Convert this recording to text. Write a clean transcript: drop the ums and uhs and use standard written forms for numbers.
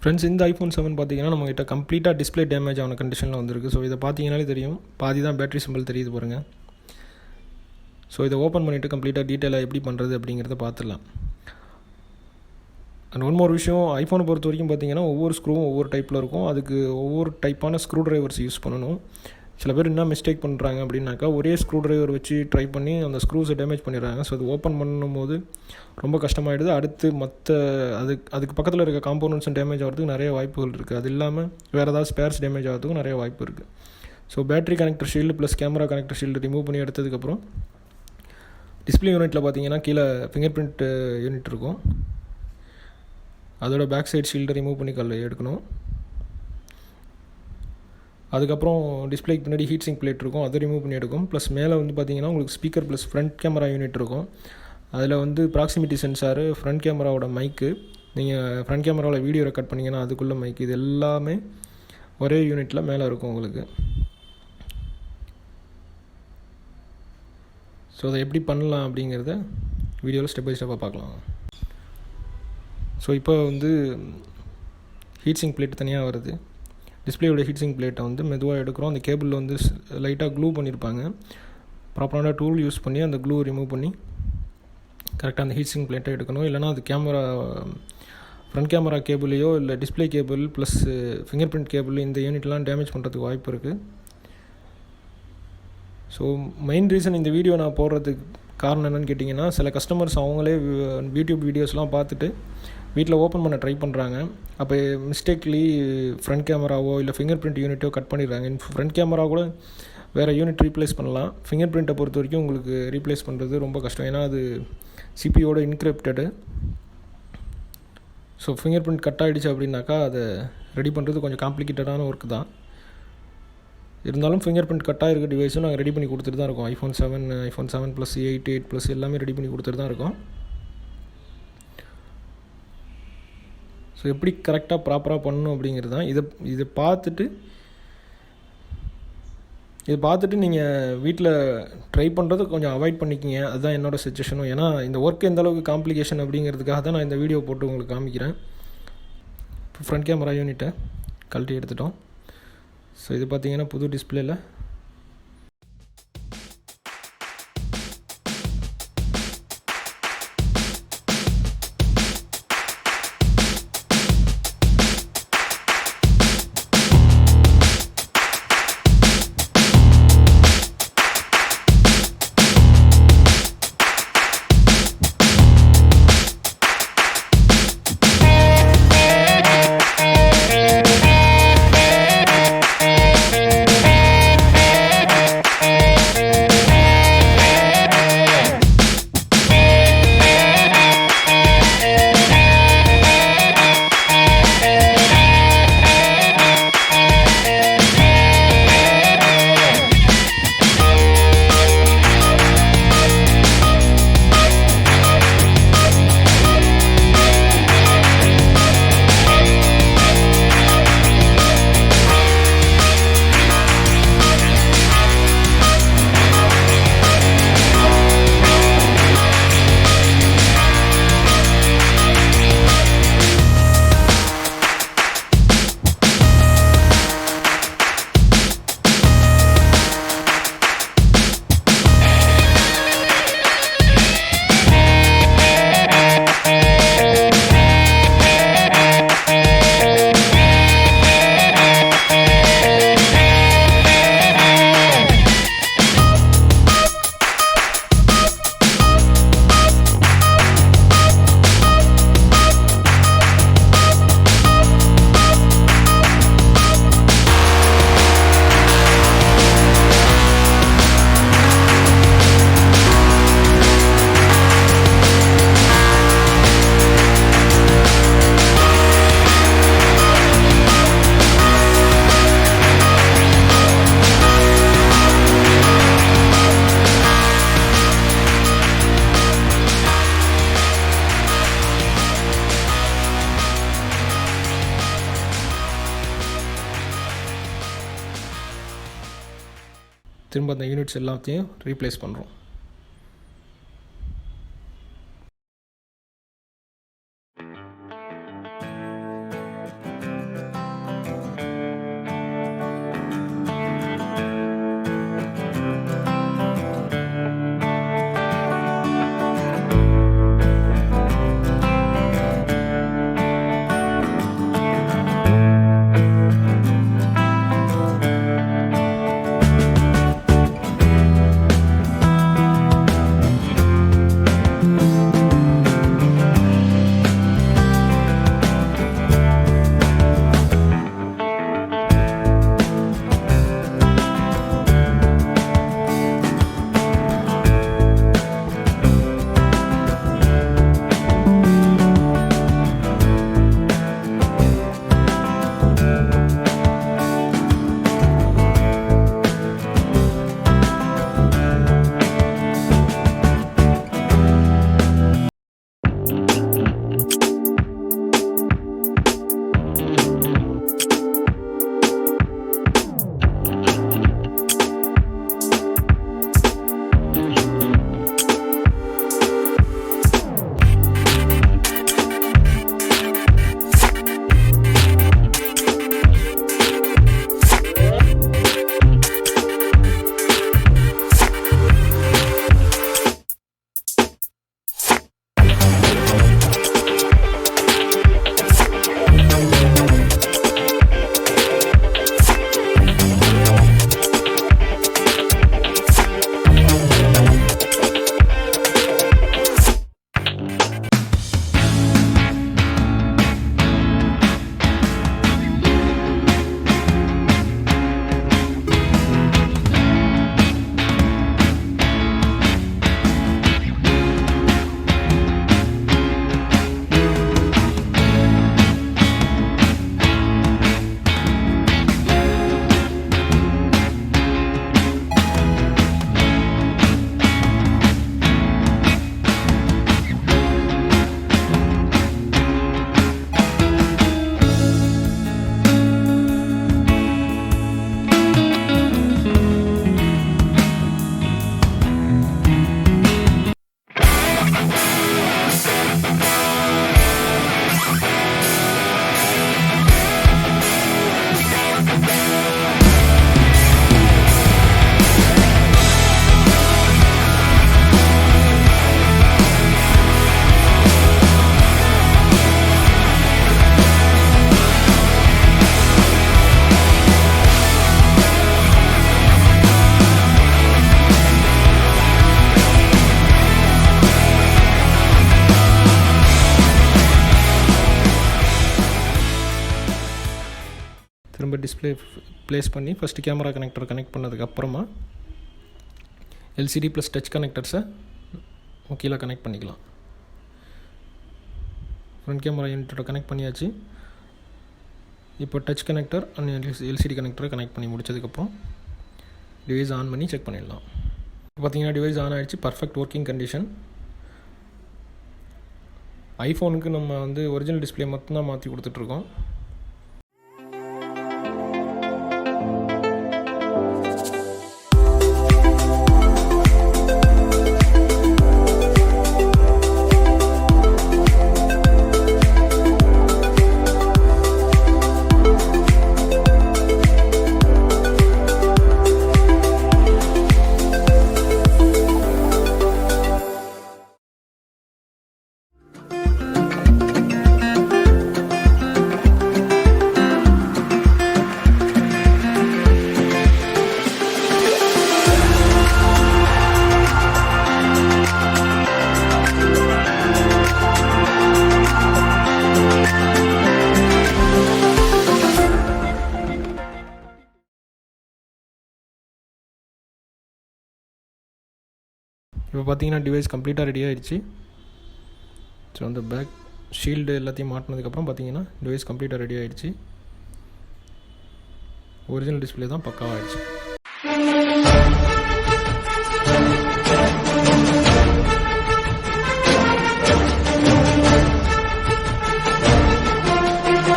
Friends, இந்த iPhone 7 பார்த்தீங்கன்னா நம்மகிட்ட கம்ப்ளீட்டாக டிஸ்பிளே டேமேஜ் ஆன கண்டிஷனில் வந்திருக்கு. ஸோ இதை பார்த்தீங்கன்னாலே தெரியும், பாதி தான் பேட்டரி சிம்பிள் தெரியுது பாருங்கள். ஸோ இதை ஓப்பன் பண்ணிவிட்டு கம்ப்ளீட்டாக டீட்டெயிலாக எப்படி பண்ணுறது அப்படிங்கிறத பார்த்துடலாம். அண்ட் ஒன் மோர் விஷயம், ஐஃபோனை பொறுத்த வரைக்கும் பார்த்தீங்கன்னா ஒவ்வொரு ஸ்க்ரூவும் ஒவ்வொரு டைப்பில் இருக்கும். அதுக்கு ஒவ்வொரு டைப்பான ஸ்க்ரூ ட்ரைவர்ஸ் யூஸ் பண்ணணும். சில பேர் என்ன மிஸ்டேக் பண்ணுறாங்க அப்படின்னாக்கா, ஒரே ஸ்க்ரூ ட்ரைவர் வச்சு ட்ரை பண்ணி அந்த ஸ்க்ரூஸை டேமேஜ் பண்ணிடுறாங்க. ஸோ அது ஓப்பன் பண்ணும்போது ரொம்ப கஷ்டமாயிடுது. அடுத்து மற்ற அதுக்கு பக்கத்தில் இருக்க காம்போனன்ட்ஸும் டேமேஜ் ஆகிறதுக்கு நிறைய வாய்ப்புகள் இருக்குது. அது இல்லாமல் வேறு ஏதாவது ஸ்பேர்ஸ் டேமேஜ் ஆகிறதுக்கும் நிறைய வாய்ப்பு இருக்குது. So battery connector shield plus camera connector shield remove பண்ணி எடுத்ததுக்கப்புறம் டிஸ்பிளே யூனிட்டில் பார்த்தீங்கன்னா கீழே ஃபிங்கர் பிரிண்ட் யூனிட் இருக்கும். அதோட பேக் சைட் ஷீல்டை ரிமூவ் பண்ணி எடுக்கணும். அதுக்கப்புறம் டிஸ்பிளேக்கு பின்னாடி ஹீட் சிங்க் பிளேட் இருக்கும், அதை ரிமூவ் பண்ணி எடுக்கும். ப்ளஸ் மேலே வந்து பார்த்திங்கன்னா உங்களுக்கு speaker plus front camera unit இருக்கும். அதில் வந்து ப்ராக்சிமிட்டி சென்சாரு, ஃப்ரண்ட் கேமராவோட மைக்கு, நீங்கள் ஃப்ரண்ட் கேமராவில் வீடியோ ரெக்கார்ட் பண்ணிங்கன்னா அதுக்குள்ளே மைக்கு, இது எல்லாமே ஒரே யூனிட்டில் மேலே இருக்கும் உங்களுக்கு. ஸோ அதை எப்படி பண்ணலாம் அப்படிங்கிறத வீடியோவில் ஸ்டெப் பை ஸ்டெப்பாக பார்க்கலாம். ஸோ இப்போ வந்து ஹீட் சிங்க் பிளேட் தனியாக வருது. டிஸ்பிளேயோட ஹீட் சிங்க் பிளேட்டை வந்து மெதுவாக எடுக்கிறோம். அந்த கேபிளில் வந்து லைட்டாக க்ளூ பண்ணியிருப்பாங்க. ப்ராப்பரான டூல் யூஸ் பண்ணி அந்த க்ளூ ரிமூவ் பண்ணி கரெக்டாக அந்த ஹீட் சிங்க் பிளேட்டை எடுக்கணும். இல்லைனா அது ஃப்ரண்ட் கேமரா கேபிளையோ இல்லை display cable plus finger print cable இந்த யூனிட்லாம் டேமேஜ் பண்ணுறதுக்கு வாய்ப்பு இருக்குது. ஸோ மெயின் ரீசன் இந்த வீடியோ நான் போடுறதுக்கு காரணம் என்னென்னு கேட்டிங்கன்னா, சில கஸ்டமர்ஸ் அவங்களே யூடியூப் வீடியோஸ்லாம் பார்த்துட்டு வீட்டில் ஓப்பன் பண்ண ட்ரை பண்ணுறாங்க. அப்போ மிஸ்டேக்லி ஃப்ரண்ட் கேமராவோ இல்லை ஃபிங்கர் பிரிண்ட் யூனிட்டோ கட் பண்ணிடுறாங்க. ஃப்ரண்ட் கேமரா கூட வேறு யூனிட் ரீப்ளேஸ் பண்ணலாம். ஃபிங்கர் பிரிண்ட்டை பொறுத்த வரைக்கும் உங்களுக்கு ரீப்ளேஸ் பண்ணுறது ரொம்ப கஷ்டம். ஏன்னா அது சிபியோட இன்கிரிப்டடு. ஸோ ஃபிங்கர் பிரிண்ட் கட் ஆகிடுச்சு அப்படின்னாக்கா அதை ரெடி பண்ணுறது கொஞ்சம் காம்ப்ளிகேட்டடான ஒர்க்கு தான். இருந்தாலும் ஃபிங்கர் பிரிண்ட் கட் ஆகிருக்க டிவைஸும் நாங்கள் ரெடி பண்ணி கொடுத்துட்டு தான் இருக்கோம். ஐஃபோன் 7 ப்ளஸ் 8 ப்ளஸ் எல்லாமே ரெடி பண்ணி கொடுத்துட்டு தான் இருக்கோம். ஸோ எப்படி கரெக்டாக ப்ராப்பராக பண்ணணும் அப்படிங்கிறது தான். இதை பார்த்துட்டு நீங்கள் வீட்டில் ட்ரை பண்ணுறது கொஞ்சம் அவாய்ட் பண்ணிக்கிங்க. அதுதான் என்னோடய சஜஷனும். ஏன்னா இந்த ஒர்க் எந்த அளவுக்கு காம்ப்ளிகேஷன் அப்படிங்கிறதுக்காக தான் நான் இந்த வீடியோ போட்டு உங்களுக்கு காமிக்கிறேன். இப்போ ஃப்ரண்ட் கேமரா யூனிட்டை கழட்டி எடுத்துட்டோம். ஸோ இது பார்த்திங்கன்னா புது டிஸ்பிளேயில் திரும்ப அந்த யூனிட்ஸ் எல்லாத்தையும் ரீப்ளேஸ் பண்ணுறோம். திரும்ப டிஸ்பிளே ப்ளேஸ் பண்ணி ஃபஸ்ட்டு கேமரா கனெக்டர் கனெக்ட் பண்ணதுக்கப்புறமா எல்சிடி ப்ளஸ் டச் கனெக்டர்ஸை கீழே கனெக்ட் பண்ணிக்கலாம். ஃப்ரண்ட் கேமரா யூனிட்டோட கனெக்ட் பண்ணியாச்சு. இப்போ டச் கனெக்டர் அண்ட் எல்சிடி கனெக்டரை கனெக்ட் பண்ணி முடிச்சதுக்கப்புறம் டிவைஸ் ஆன் பண்ணி செக் பண்ணிடலாம். இப்போ பார்த்தீங்கன்னா டிவைஸ் ஆன் ஆகிடுச்சு, பர்ஃபெக்ட் ஒர்க்கிங் கண்டிஷன். ஐஃபோனுக்கு நம்ம வந்து ஒரிஜினல் டிஸ்பிளே மட்டும்தான் மாற்றி கொடுத்துட்ருக்கோம். இப்போ பார்த்தீங்கன்னா டிவைஸ் கம்ப்ளீட்டாக ரெடி ஆகிடுச்சு. ஸோ அந்த பேக் ஷீல்டு எல்லாத்தையும் மாட்டினதுக்கப்புறம் பார்த்தீங்கன்னா டிவைஸ் கம்ப்ளீட்டாக ரெடி ஆகிடுச்சு. ஒரிஜினல் டிஸ்பிளே தான் பக்காவாகிடுச்சு.